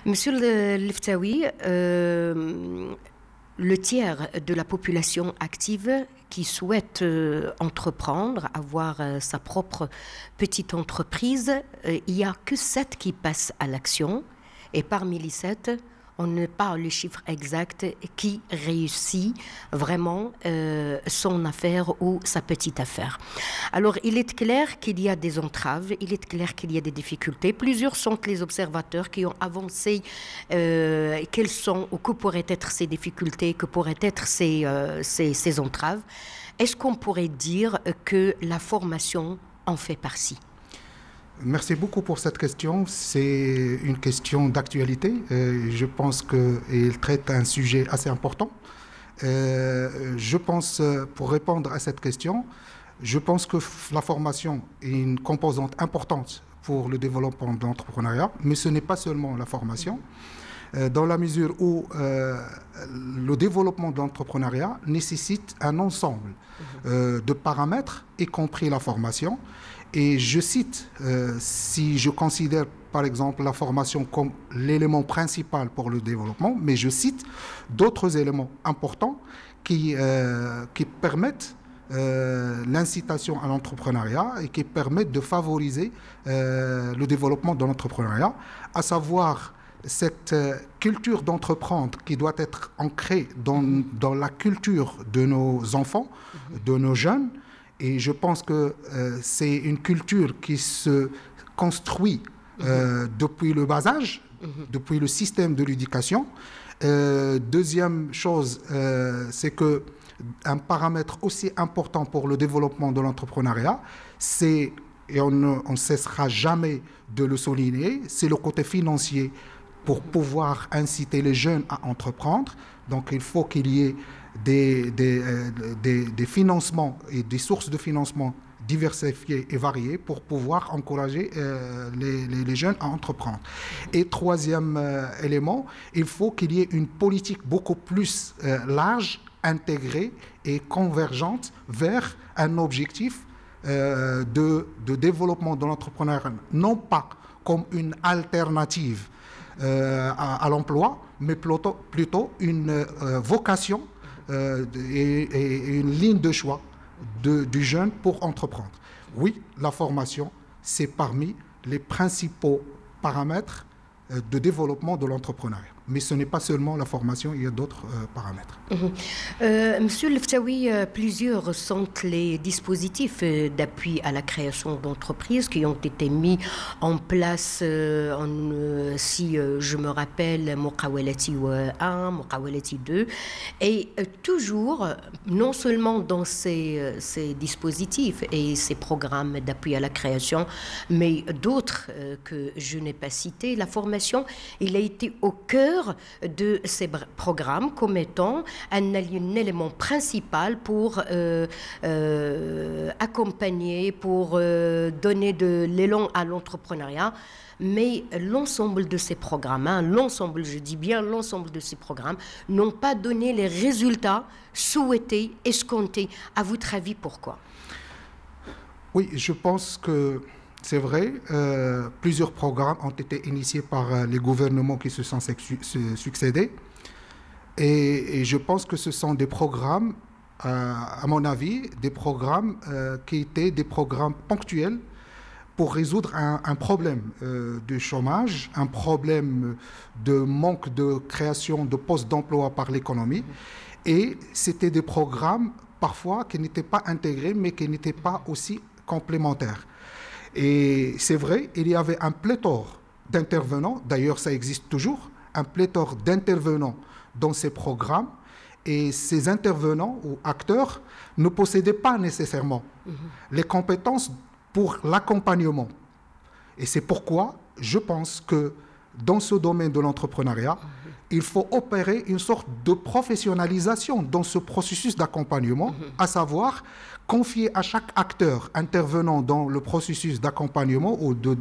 Monsieur Leftaoui, le tiers de la population active qui souhaite entreprendre, avoir sa propre petite entreprise, il n'y a que 7 qui passent à l'action. Et parmi les 7, on ne parle le chiffre exact qui réussit vraiment son affaire ou sa petite affaire. Alors, il est clair qu'il y a des entraves, il est clair qu'il y a des difficultés. Plusieurs sont les observateurs qui ont avancé quelles sont ou que pourraient être ces difficultés, que pourraient être ces entraves. Est-ce qu'on pourrait dire que la formation en fait partie ? Merci beaucoup pour cette question. C'est une question d'actualité. Je pense qu'il traite un sujet assez important. Je pense, pour répondre à cette question, je pense que la formation est une composante importante pour le développement de l'entrepreneuriat, mais ce n'est pas seulement la formation, dans la mesure où le développement de l'entrepreneuriat nécessite un ensemble de paramètres, y compris la formation. Et je cite, si je considère par exemple la formation comme l'élément principal pour le développement, mais je cite d'autres éléments importants qui permettent l'incitation à l'entrepreneuriat et qui permettent de favoriser le développement de l'entrepreneuriat, à savoir cette culture d'entreprendre qui doit être ancrée dans la culture de nos enfants, de nos jeunes. Et je pense que c'est une culture qui se construit depuis le bas âge, depuis le système de l'éducation. Deuxième chose, c'est qu'un paramètre aussi important pour le développement de l'entrepreneuriat, c'est, et on ne cessera jamais de le souligner, c'est le côté financier pour pouvoir inciter les jeunes à entreprendre. Donc il faut qu'il y ait des financements et des sources de financement diversifiées et variées pour pouvoir encourager les jeunes à entreprendre. Et troisième élément, il faut qu'il y ait une politique beaucoup plus large, intégrée et convergente vers un objectif de développement de l'entrepreneuriat, non pas comme une alternative à l'emploi, mais plutôt une vocation et une ligne de choix du jeune pour entreprendre. Oui, la formation, c'est parmi les principaux paramètres de développement de l'entrepreneuriat. Mais ce n'est pas seulement la formation, il y a d'autres paramètres. Monsieur Leftaoui, plusieurs sont les dispositifs d'appui à la création d'entreprises qui ont été mis en place, si je me rappelle, Mokawelati 1, Mokawelati 2, et toujours, non seulement dans ces dispositifs et ces programmes d'appui à la création, mais d'autres que je n'ai pas cités, la formation, il a été au cœur de ces programmes comme étant un élément principal pour accompagner, pour donner de l'élan à l'entrepreneuriat. Mais l'ensemble de ces programmes, l'ensemble, je dis bien l'ensemble de ces programmes, n'ont pas donné les résultats souhaités, escomptés. À votre avis, pourquoi ? Oui, je pense que c'est vrai, plusieurs programmes ont été initiés par les gouvernements qui se sont succédés. Et je pense que ce sont des programmes, à mon avis, des programmes qui étaient des programmes ponctuels pour résoudre un problème de chômage, un problème de manque de création de postes d'emploi par l'économie. Et c'était des programmes parfois qui n'étaient pas intégrés, mais qui n'étaient pas aussi complémentaires. Et c'est vrai, il y avait un pléthore d'intervenants, d'ailleurs ça existe toujours, un pléthore d'intervenants dans ces programmes, et ces intervenants ou acteurs ne possédaient pas nécessairement les compétences pour l'accompagnement. Et c'est pourquoi je pense que dans ce domaine de l'entrepreneuriat, il faut opérer une sorte de professionnalisation dans ce processus d'accompagnement, à savoir confier à chaque acteur intervenant dans le processus d'accompagnement ou de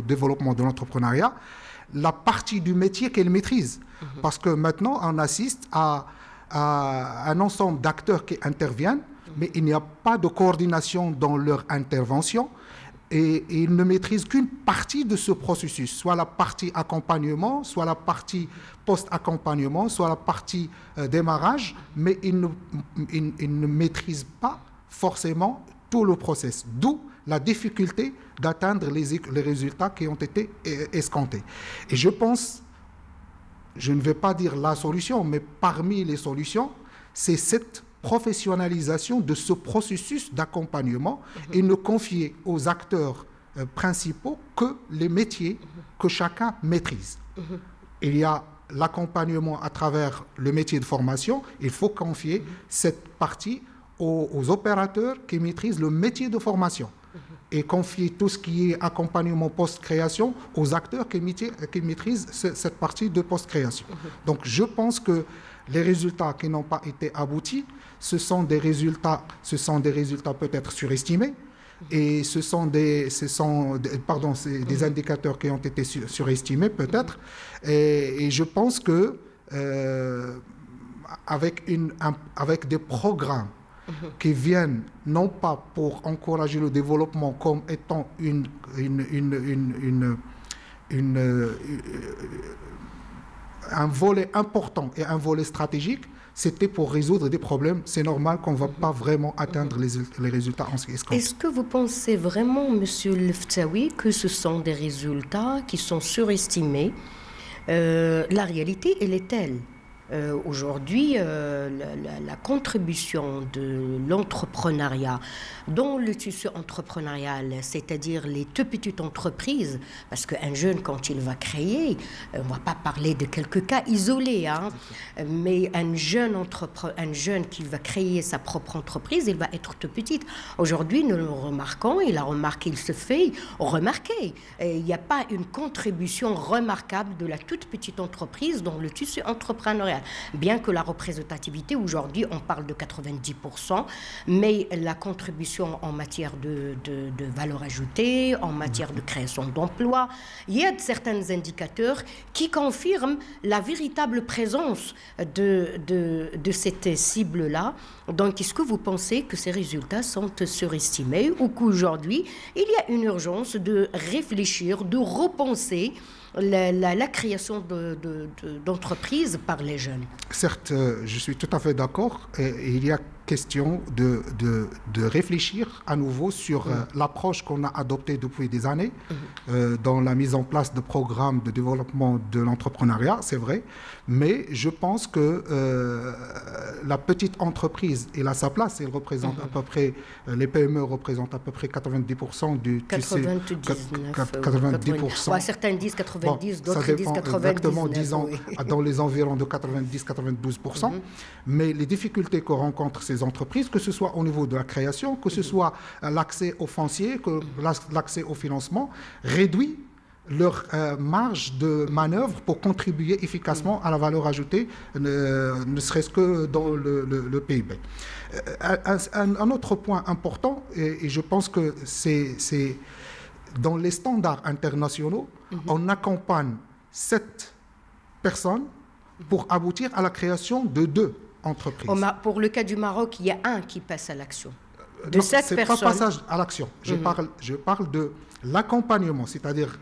développement de l'entrepreneuriat la partie du métier qu'elle maîtrise. Parce que maintenant, on assiste à un ensemble d'acteurs qui interviennent, mais il n'y a pas de coordination dans leur intervention. et ils ne maîtrisent qu'une partie de ce processus, soit la partie accompagnement, soit la partie post-accompagnement, soit la partie démarrage, mais ils ne maîtrisent pas forcément tout le process, d'où la difficulté d'atteindre les résultats qui ont été escomptés. Et je pense, je ne vais pas dire la solution, mais parmi les solutions, c'est cette professionnalisation de ce processus d'accompagnement et ne confier aux acteurs principaux que les métiers que chacun maîtrise. Il y a l'accompagnement à travers le métier de formation, il faut confier cette partie aux opérateurs qui maîtrisent le métier de formation et confier tout ce qui est accompagnement post-création aux acteurs qui maîtrisent cette partie de post-création. Donc je pense que les résultats qui n'ont pas été aboutis, ce sont des résultats peut-être surestimés et ce sont des indicateurs qui ont été surestimés peut-être. Et je pense que avec des programmes qui viennent non pas pour encourager le développement comme étant un volet important et un volet stratégique, c'était pour résoudre des problèmes. C'est normal qu'on ne va pas vraiment atteindre les résultats en ce qui est escompté. Est-ce que vous pensez vraiment, Monsieur Leftaoui, que ce sont des résultats qui sont surestimés? La réalité, elle est telle. Aujourd'hui, la contribution de l'entrepreneuriat dans le tissu entrepreneurial, c'est-à-dire les toutes petites entreprises, parce qu'un jeune, quand il va créer, on ne va pas parler de quelques cas isolés, hein, mais un jeune qui va créer sa propre entreprise, il va être tout petite. Aujourd'hui, nous le remarquons, il se fait remarquer. Il n'y a pas une contribution remarquable de la toute petite entreprise dans le tissu entrepreneurial. Bien que la représentativité, aujourd'hui, on parle de 90%, mais la contribution en matière de valeur ajoutée, en matière de création d'emplois, il y a certains indicateurs qui confirment la véritable présence de cette cible-là. Donc, est-ce que vous pensez que ces résultats sont surestimés ou qu'aujourd'hui, il y a une urgence de réfléchir, de repenser la création d'entreprises par les jeunes? Certes, je suis tout à fait d'accord. Il y a question de réfléchir à nouveau sur l'approche qu'on a adoptée depuis des années dans la mise en place de programmes de développement de l'entrepreneuriat, c'est vrai. Mais je pense que la petite entreprise, elle a sa place. Elle représente à peu près, les PME représentent à peu près 90% du... 90%. Ouais, certains disent 90, d'autres disent 99. Exactement, disons, oui. Dans les environs de 90-92%. Mais les difficultés que rencontrent ces entreprises, que ce soit au niveau de la création, que ce soit l'accès au foncier, que l'accès au financement, réduit leur marge de manœuvre pour contribuer efficacement à la valeur ajoutée, ne serait-ce que dans le PIB. Un autre point important, et je pense que c'est dans les standards internationaux, on accompagne 7 personnes pour aboutir à la création de 2 entreprises. Pour le cas du Maroc, il y a un qui passe à l'action. De 7 personnes. C'est pas passage à l'action. Je parle de l'accompagnement, c'est-à-dire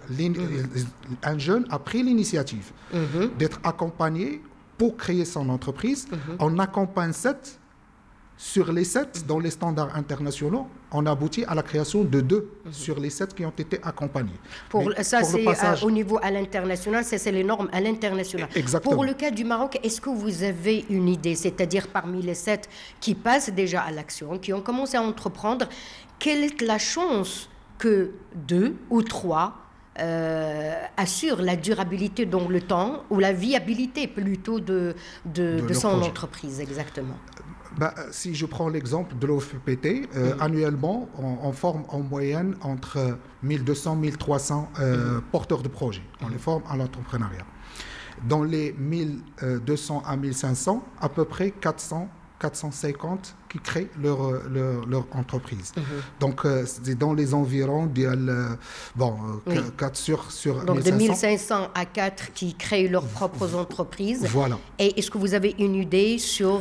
un jeune a pris l'initiative d'être accompagné pour créer son entreprise. On accompagne 7. Sur les 7, dans les standards internationaux, on aboutit à la création de 2 sur les 7 qui ont été accompagnés. Au niveau à l'international, c'est les normes à l'international. Exactement. Pour le cas du Maroc, est-ce que vous avez une idée, c'est-à-dire parmi les 7 qui passent déjà à l'action, qui ont commencé à entreprendre, quelle est la chance que 2 ou 3 assure la durabilité dans le temps, ou la viabilité plutôt de son entreprise, exactement? Si je prends l'exemple de l'OFPT, annuellement, on forme en moyenne entre 1200 et 1300 porteurs de projets. On les forme à l'entrepreneuriat. Dans les 1200 à 1500, à peu près 400 450 qui créent leur entreprise. Donc, c'est dans les environs de 4 sur donc 1500. de 1500 à 4 qui créent leurs propres entreprises. Voilà. Et est-ce que vous avez une idée sur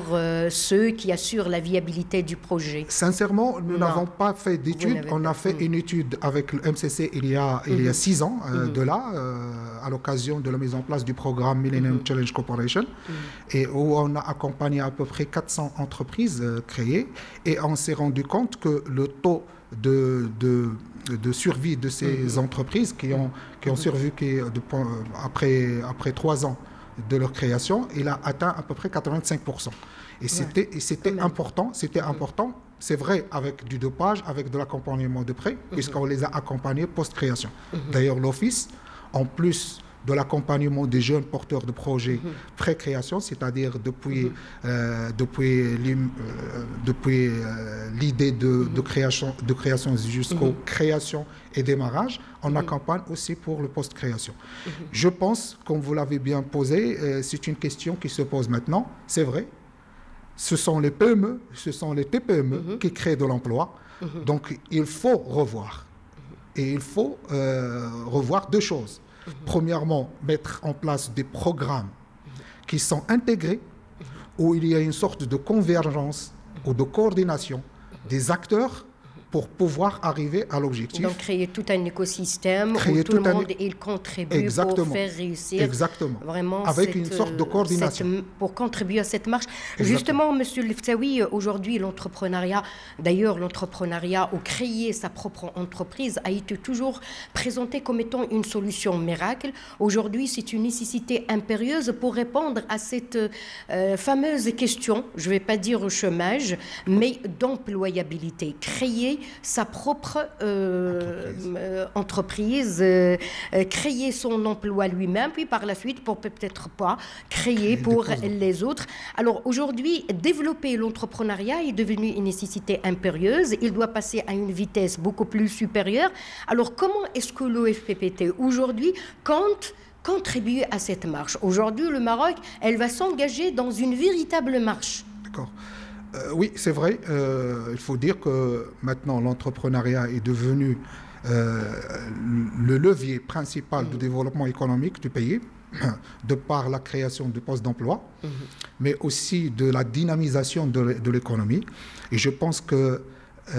ceux qui assurent la viabilité du projet? Sincèrement, nous n'avons pas fait d'études. On a fait une étude avec le MCC il y a 6 ans de là, à l'occasion de la mise en place du programme Millennium Challenge Corporation, et où on a accompagné à peu près 400 entreprises créées, et on s'est rendu compte que le taux de survie de ces entreprises qui ont survécu après 3 ans de leur création, il a atteint à peu près 85%. Et c'était important, c'est vrai, avec du dopage, avec de l'accompagnement de près, puisqu'on les a accompagnés post-création. D'ailleurs, l'Office, en plus de l'accompagnement des jeunes porteurs de projets pré-création, c'est-à-dire depuis l'idée de création jusqu'aux création et démarrage, on accompagne aussi pour le post-création. Je pense, comme vous l'avez bien posé, c'est une question qui se pose maintenant, c'est vrai. Ce sont les PME, ce sont les TPME qui créent de l'emploi. Donc, il faut revoir. Et il faut revoir 2 choses. Premièrement, mettre en place des programmes qui sont intégrés, où il y a une sorte de convergence ou de coordination des acteurs pour pouvoir arriver à l'objectif. Donc créer tout un écosystème où tout le monde il contribue pour faire réussir vraiment avec une sorte de coordination. Pour contribuer à cette marche. Justement, Monsieur Leftaoui, aujourd'hui l'entrepreneuriat, d'ailleurs l'entrepreneuriat ou créer sa propre entreprise a été toujours présenté comme étant une solution miracle. Aujourd'hui, c'est une nécessité impérieuse pour répondre à cette fameuse question, je ne vais pas dire au chômage, mais d'employabilité. Créer sa propre entreprise, créer son emploi lui-même, puis par la suite, pour peut-être pas créer pour les autres. Alors aujourd'hui, développer l'entrepreneuriat est devenu une nécessité impérieuse. Il doit passer à une vitesse beaucoup plus supérieure. Alors comment est-ce que l'OFPPT aujourd'hui compte contribuer à cette marche? Aujourd'hui, le Maroc, elle va s'engager dans une véritable marche. D'accord. Oui, c'est vrai. Il faut dire que maintenant, l'entrepreneuriat est devenu le levier principal du développement économique du pays, de par la création de postes d'emploi, mais aussi de la dynamisation de l'économie. Et je pense que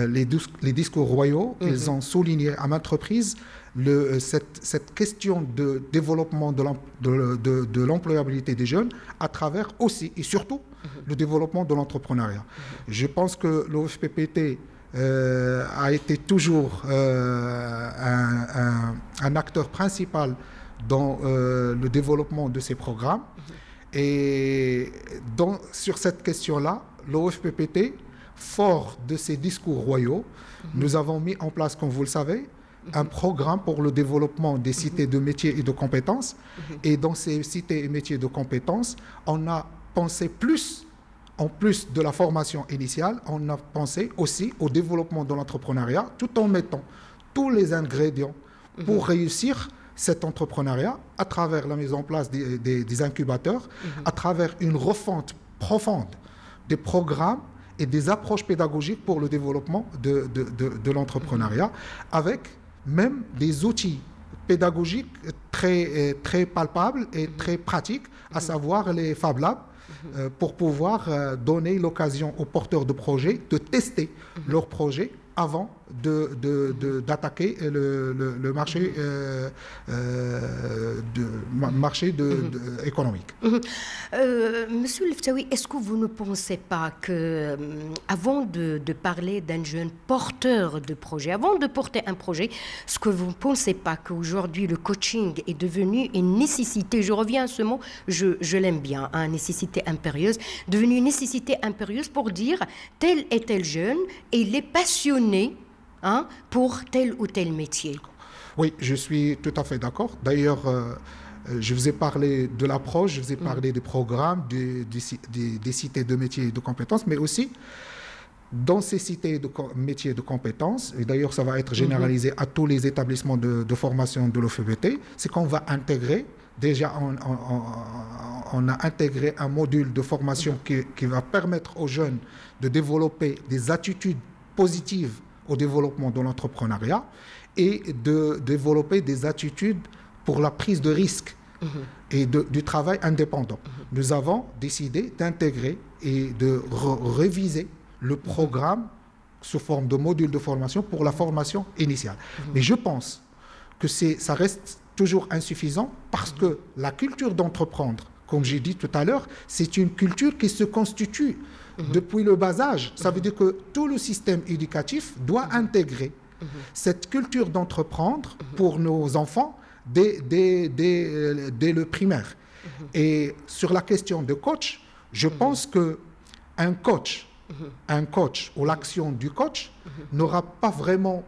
les discours royaux, ils ont souligné à maintes reprises cette question de développement de l'employabilité des jeunes à travers aussi et surtout le développement de l'entrepreneuriat. Je pense que l'OFPPT a été toujours un acteur principal dans le développement de ces programmes. Et sur cette question-là, l'OFPPT, fort de ces discours royaux, nous avons mis en place, comme vous le savez, un programme pour le développement des cités de métiers et de compétences. Et dans ces cités et métiers de compétences, on a pensé en plus de la formation initiale, on a pensé aussi au développement de l'entrepreneuriat, tout en mettant tous les ingrédients pour réussir cet entrepreneuriat à travers la mise en place des incubateurs, à travers une refonte profonde des programmes et des approches pédagogiques pour le développement de l'entrepreneuriat, avec même des outils pédagogiques très, très palpables et très pratiques, à savoir les Fab Labs, pour pouvoir donner l'occasion aux porteurs de projets de tester leurs projets avant d'attaquer le marché, économique. Monsieur Leftaoui, est-ce que vous ne pensez pas que, avant de parler d'un jeune porteur de projet, avant de porter un projet, est-ce que vous ne pensez pas qu'aujourd'hui le coaching est devenu une nécessité, je reviens à ce mot, je l'aime bien, hein, nécessité impérieuse, devenu une nécessité impérieuse pour dire tel et tel jeune, et il est passionné pour tel ou tel métier. Oui, je suis tout à fait d'accord. D'ailleurs, je vous ai parlé de l'approche, je vous ai parlé des programmes, des cités de métiers et de compétences, mais aussi dans ces cités de métiers et de compétences, et d'ailleurs ça va être généralisé à tous les établissements de formation de l'OFPPT, c'est qu'on va intégrer déjà, on a intégré un module de formation qui va permettre aux jeunes de développer des attitudes positives au développement de l'entrepreneuriat et de développer des attitudes pour la prise de risque et du travail indépendant. Nous avons décidé d'intégrer et de réviser le programme sous forme de module de formation pour la formation initiale. Mais je pense que ça reste toujours insuffisant parce que la culture d'entreprendre, comme j'ai dit tout à l'heure, c'est une culture qui se constitue depuis le bas âge. Ça veut dire que tout le système éducatif doit intégrer cette culture d'entreprendre pour nos enfants dès le primaire. Et sur la question de coach, je pense qu'un coach, ou l'action du coach n'aura pas vraiment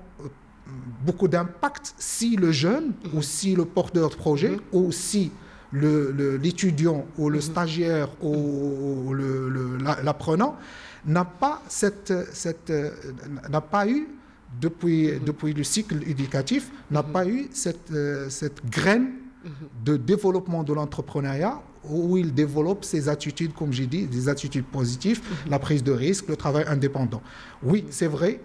beaucoup d'impact si le jeune ou si le porteur de projet ou si l'étudiant ou le stagiaire ou l'apprenant n'a pas eu depuis le cycle éducatif, n'a pas eu cette graine de développement de l'entrepreneuriat où il développe ses attitudes, comme j'ai dit, des attitudes positives, la prise de risque, le travail indépendant. Oui, c'est vrai,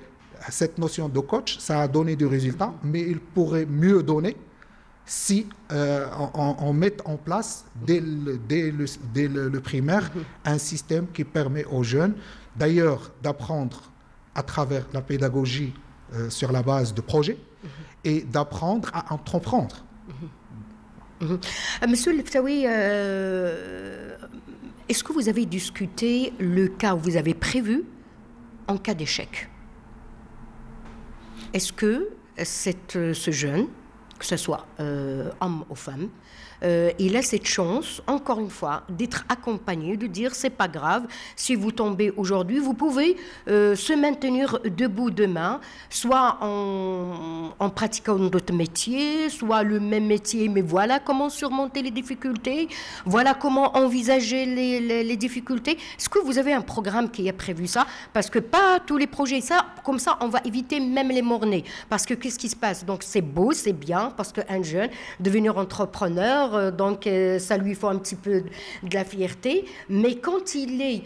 cette notion de coach, ça a donné des résultats, mais il pourrait mieux donner si on met en place dès le primaire un système qui permet aux jeunes, d'ailleurs, d'apprendre à travers la pédagogie sur la base de projets et d'apprendre à entreprendre. Monsieur Leftaoui, est-ce que vous avez discuté le cas où vous avez prévu en cas d'échec? Est-ce que ce jeune, que ce soit homme ou femme, il a cette chance, encore une fois, d'être accompagné, de dire c'est pas grave, si vous tombez aujourd'hui, vous pouvez se maintenir debout demain, soit en pratiquant d'autres métiers, soit le même métier, mais voilà comment surmonter les difficultés, voilà comment envisager les difficultés. Est-ce que vous avez un programme qui a prévu ça? Parce que pas tous les projets, comme ça, on va éviter même les mornés. Parce que qu'est-ce qui se passe? Donc c'est beau, c'est bien, parce qu'un jeune, devenir entrepreneur, donc ça lui faut un petit peu de la fierté, mais quand il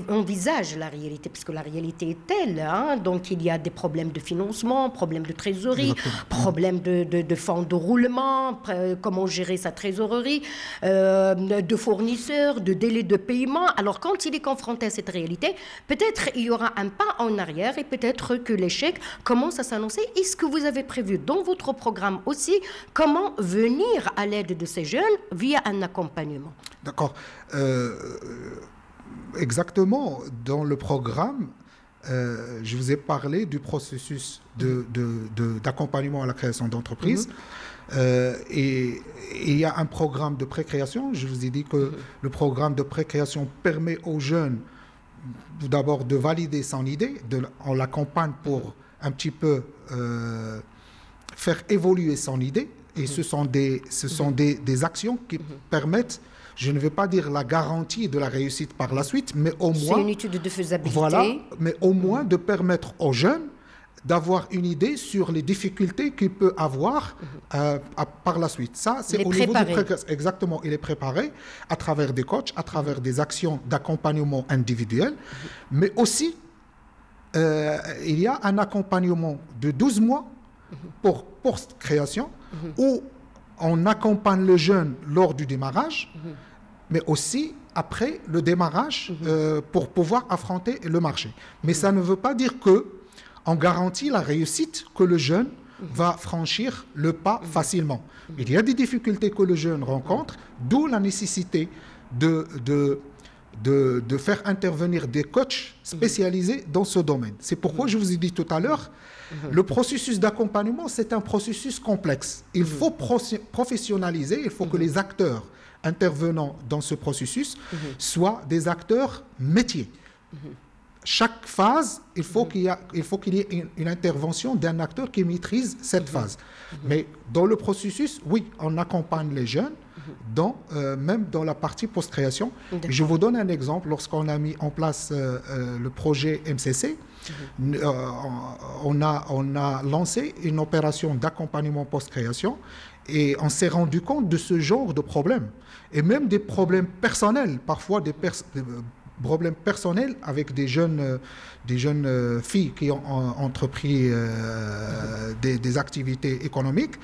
envisage la réalité, parce que la réalité est telle, donc il y a des problèmes de financement, problèmes de trésorerie, problèmes de fonds de roulement, comment gérer sa trésorerie, de fournisseurs, de délais de paiement. Alors quand il est confronté à cette réalité, peut-être il y aura un pas en arrière et peut-être que l'échec commence à s'annoncer. Est-ce que vous avez prévu dans votre programme aussi comment venir à l'aide de ces jeunes via un accompagnement? D'accord. Exactement. Dans le programme, je vous ai parlé du processus d'accompagnement à la création d'entreprises. Et il y a un programme de précréation. Je vous ai dit que le programme de précréation permet aux jeunes d'abord de valider son idée. On l'accompagne pour un petit peu faire évoluer son idée. Et ce sont des actions qui permettent, je ne vais pas dire la garantie de la réussite par la suite, mais au moins... C'est une étude de faisabilité. Voilà, mais au moins de permettre aux jeunes d'avoir une idée sur les difficultés qu'il peut avoir par la suite. Ça, c'est au niveau du précréation. Exactement, il est préparé à travers des coachs, à travers des actions d'accompagnement individuel, mais aussi, il y a un accompagnement de 12 mois pour post-création, où on accompagne le jeune lors du démarrage, mais aussi après le démarrage pour pouvoir affronter le marché. Mais ça ne veut pas dire qu'on garantit la réussite que le jeune va franchir le pas facilement. Il y a des difficultés que le jeune rencontre, d'où la nécessité de faire intervenir des coachs spécialisés dans ce domaine. C'est pourquoi je vous ai dit tout à l'heure, le processus d'accompagnement, c'est un processus complexe. Il faut professionnaliser, il faut que les acteurs intervenant dans ce processus soient des acteurs métiers. Chaque phase, il faut qu'il y ait une intervention d'un acteur qui maîtrise cette phase. Mais dans le processus, oui, on accompagne les jeunes, même dans la partie post-création. Je vous donne un exemple. Lorsqu'on a mis en place le projet MCC, On a lancé une opération d'accompagnement post-création et on s'est rendu compte de ce genre de problèmes. Et même des problèmes personnels, parfois des problèmes personnels avec des jeunes filles qui ont entrepris des activités économiques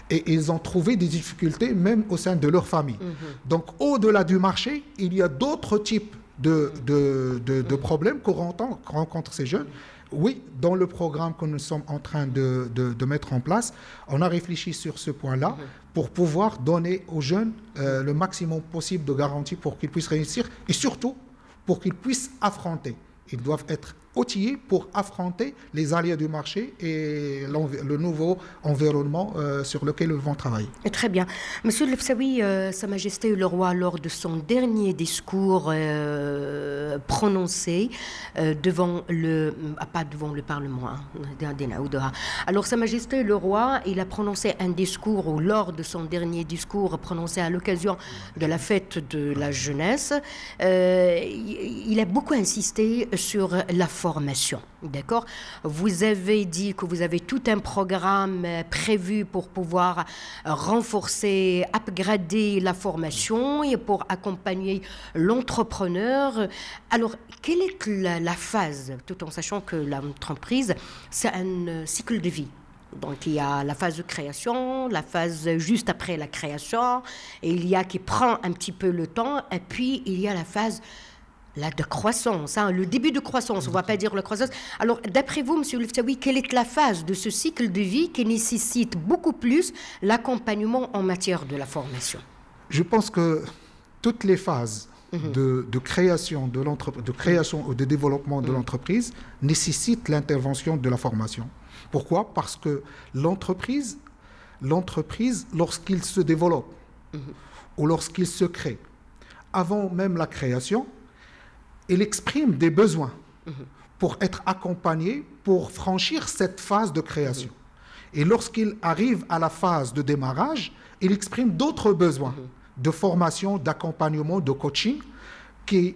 et ils ont trouvé des difficultés même au sein de leur famille. Donc au-delà du marché, il y a d'autres types de problèmes que rencontrent ces jeunes. Oui, dans le programme que nous sommes en train de mettre en place, on a réfléchi sur ce point-là pour pouvoir donner aux jeunes le maximum possible de garanties pour qu'ils puissent réussir et surtout pour qu'ils puissent affronter. Ils doivent être outillés pour affronter les aléas du marché et le nouveau environnement sur lequel ils vont travailler. Très bien. Monsieur El Fsaoui, Sa Majesté le Roi, lors de son dernier discours prononcé devant pas devant le Parlement, alors Sa Majesté le Roi, il a prononcé un discours, ou lors de son dernier discours prononcé à l'occasion de la fête de la jeunesse, il a beaucoup insisté sur la formation, d'accord? Vous avez dit que vous avez tout un programme prévu pour pouvoir renforcer, upgrader la formation et pour accompagner l'entrepreneur. Alors, quelle est la phase, tout en sachant que l'entreprise, c'est un cycle de vie? Donc, il y a la phase de création, la phase juste après la création, et il y a qui prend un petit peu le temps, et puis il y a la phase de croissance, le début de croissance, on ne va pas dire la croissance. Alors, d'après vous, Monsieur El Fsaoui, quelle est la phase de ce cycle de vie qui nécessite beaucoup plus l'accompagnement en matière de la formation? Je pense que toutes les phases de création de création ou de développement de l'entreprise nécessitent l'intervention de la formation. Pourquoi? Parce que l'entreprise, lorsqu'il se développe ou lorsqu'il se crée, avant même la création, il exprime des besoins pour être accompagné, pour franchir cette phase de création. Et lorsqu'il arrive à la phase de démarrage, il exprime d'autres besoins de formation, d'accompagnement, de coaching, qui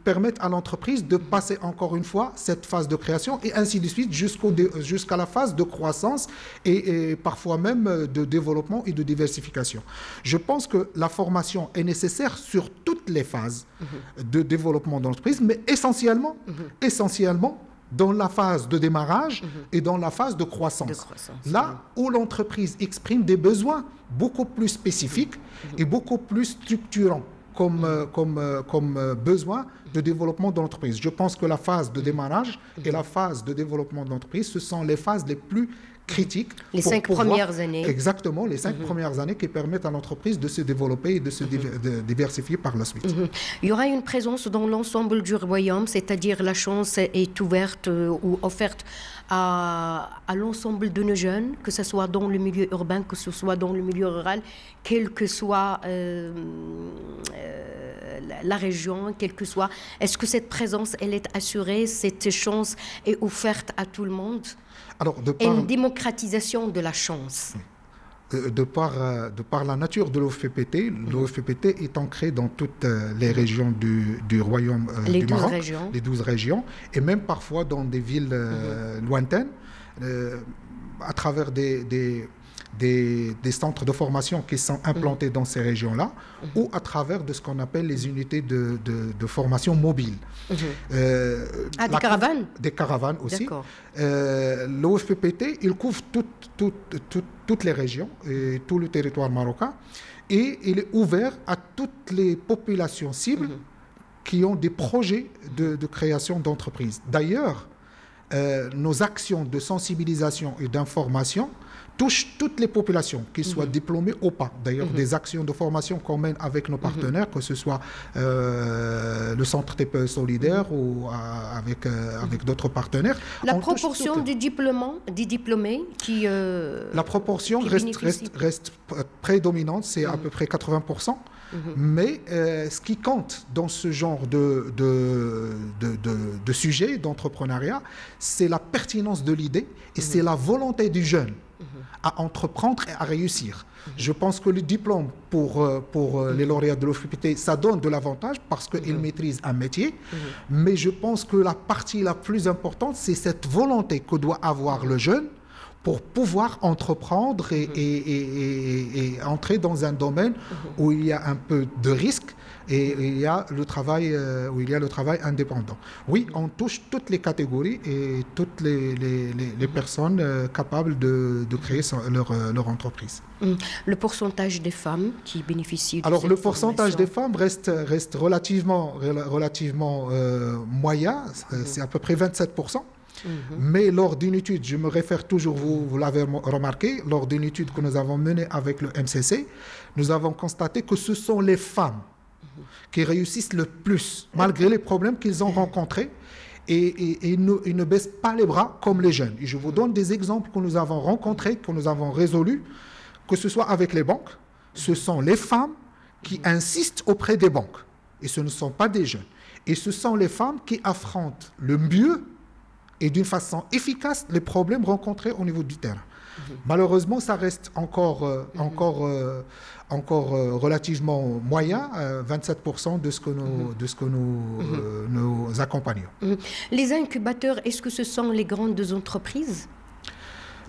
permettent à l'entreprise de passer encore une fois cette phase de création et ainsi de suite jusqu'à la phase de croissance et parfois même de développement et de diversification. Je pense que la formation est nécessaire sur toutes les phases de développement de l'entreprise, mais essentiellement dans la phase de démarrage et dans la phase de croissance. Là où l'entreprise exprime des besoins beaucoup plus spécifiques et beaucoup plus structurants comme besoin de développement de l'entreprise. Je pense que la phase de démarrage et la phase de développement de l'entreprise, ce sont les phases les plus critiques. Les 5 premières années. Exactement, les 5 premières années qui permettent à l'entreprise de se développer et de se diversifier par la suite. Il y aura une présence dans l'ensemble du royaume, c'est-à-dire la chance est ouverte ou offerte à l'ensemble de nos jeunes, que ce soit dans le milieu urbain, que ce soit dans le milieu rural, quelle que soit la région, quelle que soit. Est-ce que cette présence, elle est assurée, cette chance est offerte à tout le monde? Alors, une démocratisation de la chance. De par la nature de l'OFPPT, l'OFPPT est ancré dans toutes les régions du royaume du Maroc, les 12 régions, et même parfois dans des villes lointaines, à travers des centres de formation qui sont implantés dans ces régions-là, ou à travers de ce qu'on appelle les unités de formation mobile. Des caravanes? Des caravanes aussi. L'OFPPT, il couvre toutes les régions et tout le territoire marocain, et il est ouvert à toutes les populations cibles qui ont des projets de création d'entreprises. D'ailleurs, nos actions de sensibilisation et d'information touchent toutes les populations, qu'ils soient diplômés ou pas. D'ailleurs, des actions de formation qu'on mène avec nos partenaires, que ce soit le Centre TPE Solidaire ou avec d'autres partenaires. La proportion des diplômés qui la proportion reste prédominante, c'est à peu près 80%. Mais ce qui compte dans ce genre de sujet, d'entrepreneuriat, c'est la pertinence de l'idée et c'est la volonté du jeune à entreprendre et à réussir. Je pense que le diplôme pour les lauréats de l'OFPT, ça donne de l'avantage parce qu'ils maîtrisent un métier. Mais je pense que la partie la plus importante, c'est cette volonté que doit avoir le jeune pour pouvoir entreprendre et entrer dans un domaine où il y a un peu de risque et il y a le travail, où il y a le travail indépendant. Oui, on touche toutes les catégories et toutes les personnes capables de créer leur entreprise. Le pourcentage des femmes qui bénéficient de Alors, cette le pourcentage des formation femmes reste relativement moyen, c'est à peu près 27%. Mais lors d'une étude, je me réfère toujours, vous l'avez remarqué, lors d'une étude que nous avons menée avec le MCC, nous avons constaté que ce sont les femmes qui réussissent le plus, malgré les problèmes qu'ils ont rencontrés, et ils ne baissent pas les bras comme les jeunes. Et je vous donne des exemples que nous avons rencontrés, que nous avons résolus, que ce soit avec les banques, ce sont les femmes qui insistent auprès des banques, et ce ne sont pas des jeunes. Et ce sont les femmes qui affrontent le mieux et d'une façon efficace les problèmes rencontrés au niveau du terrain. Malheureusement, ça reste encore relativement moyen, 27% de ce que nous accompagnons. Les incubateurs, est-ce que ce sont les grandes entreprises?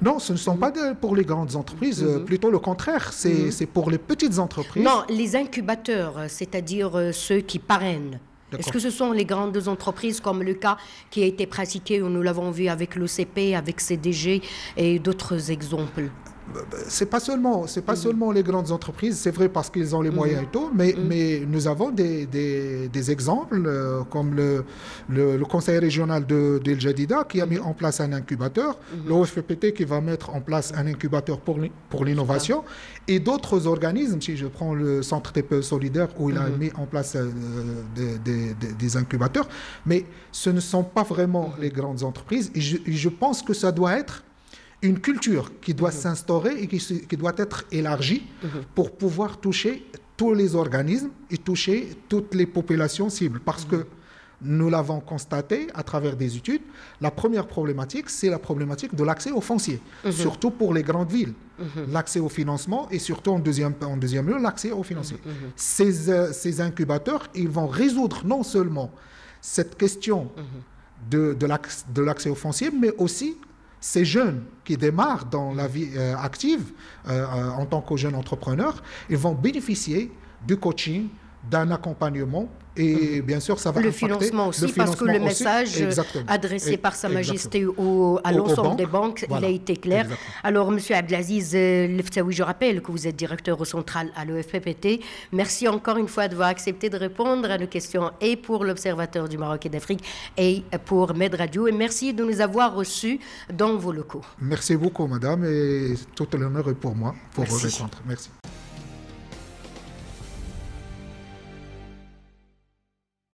Non, ce ne sont pas pour les grandes entreprises, plutôt le contraire, c'est pour les petites entreprises. Non, les incubateurs, c'est-à-dire ceux qui parrainent. Est-ce que ce sont les grandes entreprises comme le cas qui a été pratiqué, nous l'avons vu avec l'OCP, avec CDG et d'autres exemples? C'est pas seulement les grandes entreprises, c'est vrai parce qu'ils ont les moyens et tout, mais nous avons des exemples comme le conseil régional d'El Jadida qui a mis en place un incubateur, l'OFPT qui va mettre en place un incubateur pour l'innovation et d'autres organismes, si je prends le centre TPE solidaire où il a mis en place des incubateurs, mais ce ne sont pas vraiment les grandes entreprises et je pense que ça doit être une culture qui doit s'instaurer et qui doit être élargie pour pouvoir toucher tous les organismes et toucher toutes les populations cibles. Parce que nous l'avons constaté à travers des études, la première problématique, c'est la problématique de l'accès au foncier, surtout pour les grandes villes. L'accès au financement et surtout en deuxième lieu, l'accès au financier. Ces incubateurs, ils vont résoudre non seulement cette question de l'accès au foncier, mais aussi ces jeunes qui démarrent dans la vie active en tant que jeunes entrepreneurs, ils vont bénéficier du coaching, d'un accompagnement et bien sûr ça va le impacter financement aussi, parce que le message adressé par Sa Majesté à l'ensemble des banques, voilà, il a été clair. Alors Monsieur Abdelaziz Leftaoui, je rappelle que vous êtes directeur au central à l'OFPT. Merci encore une fois d'avoir accepté de répondre à nos questions et pour l'Observateur du Maroc et d'Afrique et pour Med Radio, et merci de nous avoir reçus dans vos locaux. Merci beaucoup madame et tout l'honneur est pour moi pour vous répondre. Merci.